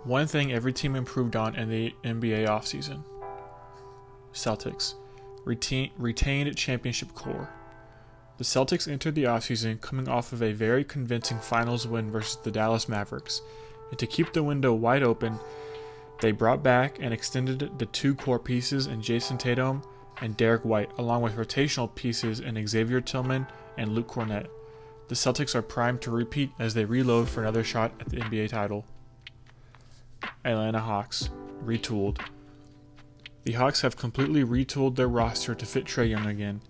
One thing every team improved on in the NBA offseason. Celtics retained championship core. The Celtics entered the offseason coming off of a very convincing finals win versus the Dallas Mavericks, and to keep the window wide open, they brought back and extended the two core pieces in Jason Tatum and Derek White, along with rotational pieces in Xavier Tillman and Luke Kornet. The Celtics are primed to repeat as they reload for another shot at the NBA title. Atlanta Hawks retooled. The Hawks have completely retooled their roster to fit Trae Young again,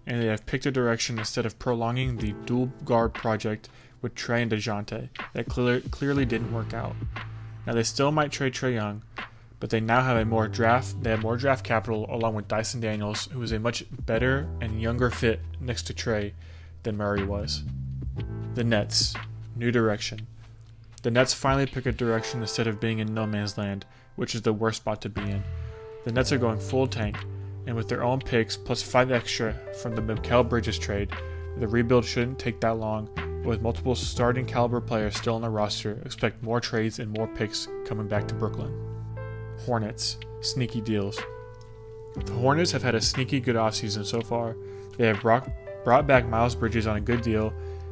and they have picked a direction instead of prolonging the dual guard project with Trae and DeJounte that clearly didn't work out. Now they still might trade Trae Young, but they now have more draft capital along with Dyson Daniels, who is a much better and younger fit next to Trae than Murray was. The Nets, new direction. The Nets finally pick a direction instead of being in no man's land, which is the worst spot to be in. The Nets are going full tank, and with their own picks plus 5 extra from the Mikal Bridges trade, the rebuild shouldn't take that long. With multiple starting caliber players still on the roster, expect more trades and more picks coming back to Brooklyn. Hornets, sneaky deals. The Hornets have had a sneaky good offseason so far. They have brought back Miles Bridges on a good deal,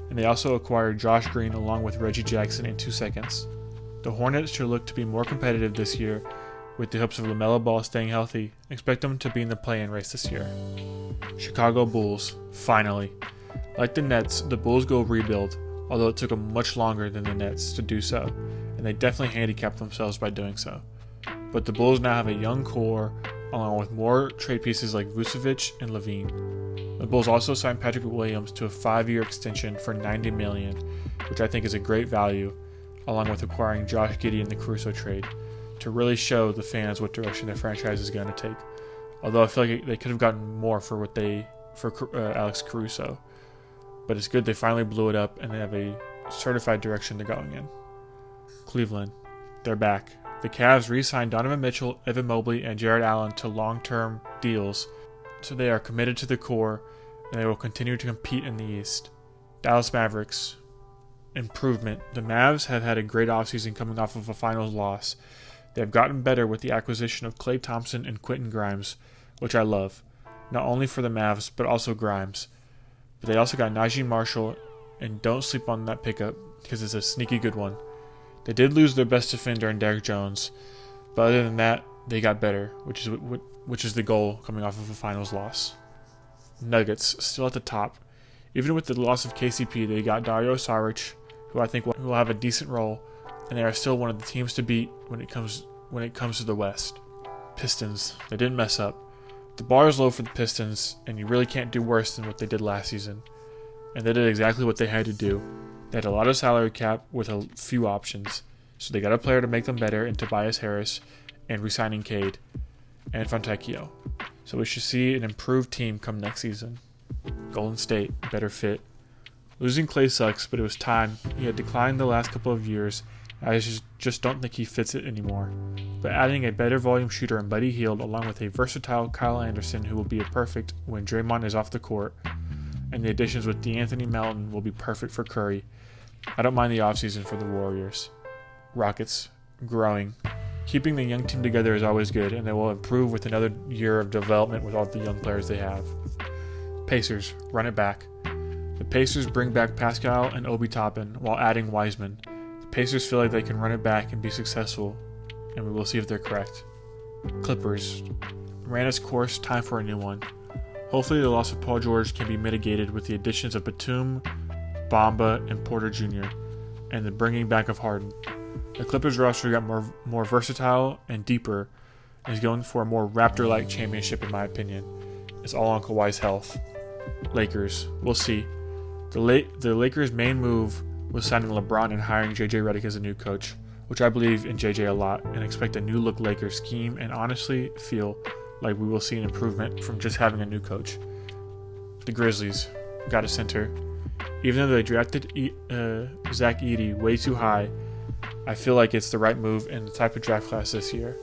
and they also acquired Josh Green along with Reggie Jackson in 2 seconds. The Hornets should look to be more competitive this year, with the hopes of LaMelo Ball staying healthy. Expect them to be in the play-in race this year. Chicago Bulls, finally. Like the Nets, the Bulls go rebuild, although it took them much longer than the Nets to do so, and they definitely handicapped themselves by doing so. But the Bulls now have a young core, along with more trade pieces like Vucevic and Levine. The Bulls also signed Patrick Williams to a 5-year extension for $90 million, which I think is a great value, along with acquiring Josh Giddey in the Caruso trade, to really show the fans what direction their franchise is going to take. Although I feel like they could have gotten more for Alex Caruso. But it's good they finally blew it up and they have a certified direction they're going in. Cleveland, they're back. The Cavs re-signed Donovan Mitchell, Evan Mobley, and Jared Allen to long-term deals, so they are committed to the core and they will continue to compete in the East. Dallas Mavericks, improvement. The Mavs have had a great offseason coming off of a finals loss. They have gotten better with the acquisition of Klay Thompson and Quentin Grimes, which I love, not only for the Mavs but also Grimes. But they also got Najee Marshall, and don't sleep on that pickup because it's a sneaky good one. They did lose their best defender in Derrick Jones, but other than that, they got better, which is the goal coming off of a finals loss. Nuggets, still at the top. Even with the loss of KCP, they got Dario Saric, who I think will have a decent role, and they are still one of the teams to beat when it comes to the West. Pistons, they didn't mess up. The bar is low for the Pistons, and you really can't do worse than what they did last season. And they did exactly what they had to do. They had a lot of salary cap with a few options, so they got a player to make them better in Tobias Harris and re-signing Cade and Fontecchio. So we should see an improved team come next season. Golden State, better fit. Losing Klay sucks, but it was time. He had declined the last couple of years. I just don't think he fits it anymore. But adding a better volume shooter in Buddy Hield along with a versatile Kyle Anderson who will be perfect when Draymond is off the court, and the additions with DeAnthony Melton will be perfect for Curry. I don't mind the offseason for the Warriors. Rockets, growing. Keeping the young team together is always good, and they will improve with another year of development with all the young players they have. Pacers, run it back. The Pacers bring back Pascal and Obi Toppin while adding Wiseman. The Pacers feel like they can run it back and be successful, and we will see if they're correct. Clippers, ran its course, time for a new one. Hopefully the loss of Paul George can be mitigated with the additions of Batum, Bamba, and Porter Jr., and the bringing back of Harden. The Clippers roster got more versatile and deeper, and is going for a more Raptor-like championship in my opinion. It's all on Kawhi's health. Lakers, we'll see. The Lakers' main move was signing LeBron and hiring JJ Redick as a new coach, which I believe in JJ a lot and expect a new look Lakers scheme, and honestly feel like we will see an improvement from just having a new coach. The Grizzlies got a center. Even though they drafted Zach Edey way too high, I feel like it's the right move in the type of draft class this year.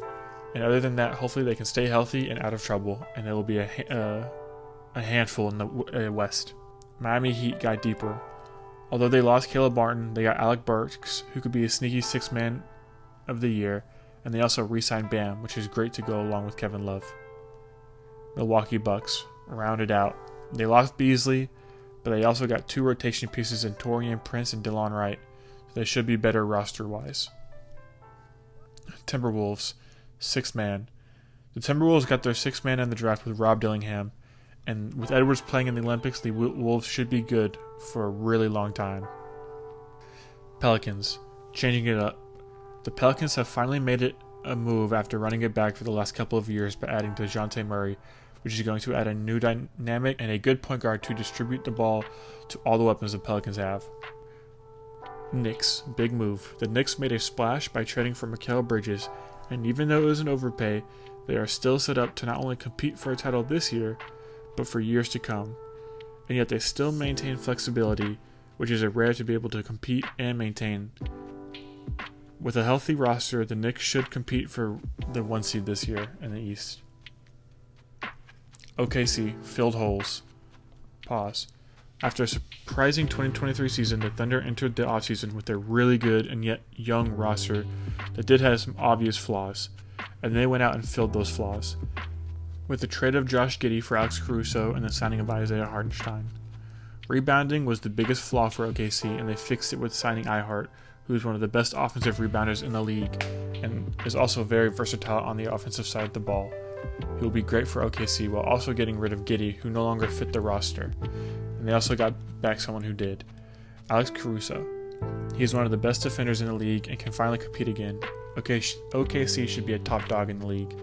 And other than that, hopefully they can stay healthy and out of trouble, and it will be a handful in the West. Miami Heat got deeper. Although they lost Caleb Martin, they got Alec Burks, who could be a sneaky six-man of the year, and they also re-signed Bam, which is great to go along with Kevin Love. Milwaukee Bucks rounded out. They lost Beasley, but they also got 2 rotation pieces in Taurean Prince and Delon Wright, so they should be better roster-wise. Timberwolves, 6th man. The Timberwolves got their 6th man in the draft with Rob Dillingham, and with Edwards playing in the Olympics, the Wolves should be good for a really long time. Pelicans, changing it up. The Pelicans have finally made it a move after running it back for the last couple of years by adding DeJounte Murray, which is going to add a new dynamic and a good point guard to distribute the ball to all the weapons the Pelicans have. Knicks, big move. The Knicks made a splash by trading for Mikal Bridges, and even though it was an overpay, they are still set up to not only compete for a title this year, but for years to come. And yet they still maintain flexibility, which is a rare to be able to compete and maintain. With a healthy roster, the Knicks should compete for the 1 seed this year in the East. OKC filled holes. Pause. After a surprising 2023 season, the Thunder entered the offseason with a really good and yet young roster that did have some obvious flaws, and they went out and filled those flaws, with the trade of Josh Giddey for Alex Caruso and the signing of Isaiah Hartenstein. Rebounding was the biggest flaw for OKC, and they fixed it with signing Ihart, who is one of the best offensive rebounders in the league and is also very versatile on the offensive side of the ball. He will be great for OKC while also getting rid of Giddey, who no longer fit the roster. And they also got back someone who did. Alex Caruso. He is one of the best defenders in the league and can finally compete again. OKC should be a top dog in the league.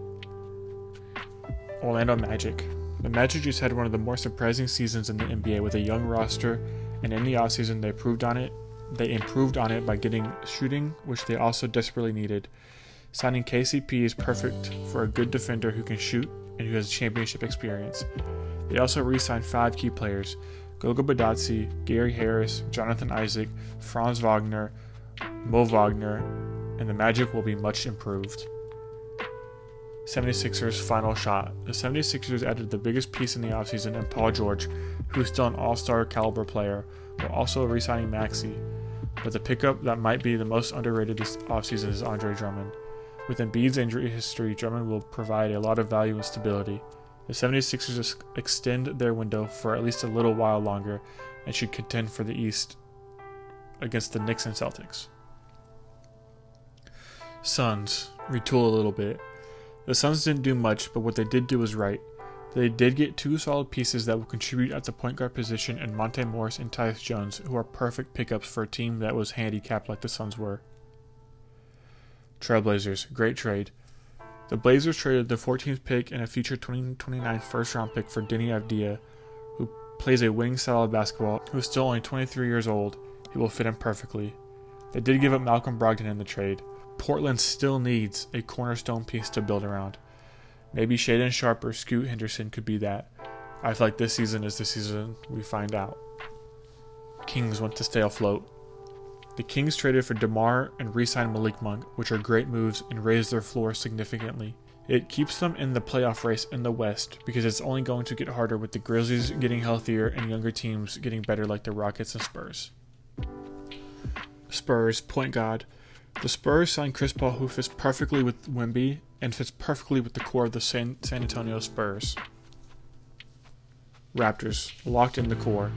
Orlando Magic. The Magic just had one of the more surprising seasons in the NBA with a young roster, and in the offseason they improved on it by getting shooting, which they also desperately needed. Signing KCP is perfect for a good defender who can shoot and who has championship experience. They also re-signed 5 key players: Goga Badatsi, Gary Harris, Jonathan Isaac, Franz Wagner, Mo Wagner, and the Magic will be much improved. 76ers final shot. The 76ers added the biggest piece in the offseason in Paul George, who is still an all-star caliber player, while also re-signing Maxey. But the pickup that might be the most underrated this offseason is Andre Drummond. With Embiid's injury history, Drummond will provide a lot of value and stability. The 76ers extend their window for at least a little while longer and should contend for the East against the Knicks and Celtics. Suns retool a little bit. The Suns didn't do much, but what they did do was right. They did get 2 solid pieces that will contribute at the point guard position in Monte Morris and Tyus Jones, who are perfect pickups for a team that was handicapped like the Suns were. Trailblazers, great trade. The Blazers traded the 14th pick and a future 2029 first-round pick for Denny Avdia, who plays a winning style of basketball, who is still only 23 years old. He will fit in perfectly. They did give up Malcolm Brogdon in the trade. Portland still needs a cornerstone piece to build around. Maybe Shaedon Sharpe or Scoot Henderson could be that. I feel like this season is the season we find out. Kings want to stay afloat. The Kings traded for DeMar and re-signed Malik Monk, which are great moves and raise their floor significantly. It keeps them in the playoff race in the West because it's only going to get harder with the Grizzlies getting healthier and younger teams getting better like the Rockets and Spurs. Spurs, point guard. The Spurs signed Chris Paul, who fits perfectly with Wemby and fits perfectly with the core of the San Antonio Spurs. Raptors, locked in the core.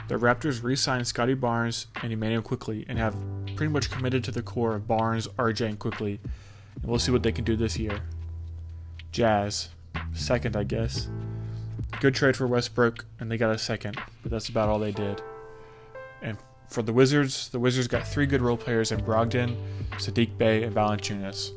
The Raptors re-signed Scotty Barnes and Emmanuel Quickley and have pretty much committed to the core of Barnes, RJ, and Quickley, and we'll see what they can do this year. Jazz, second I guess. Good trade for Westbrook, and they got a second, but that's about all they did. And for the Wizards got 3 good role players in Brogdon, Sadiq Bey, and Valanciunas.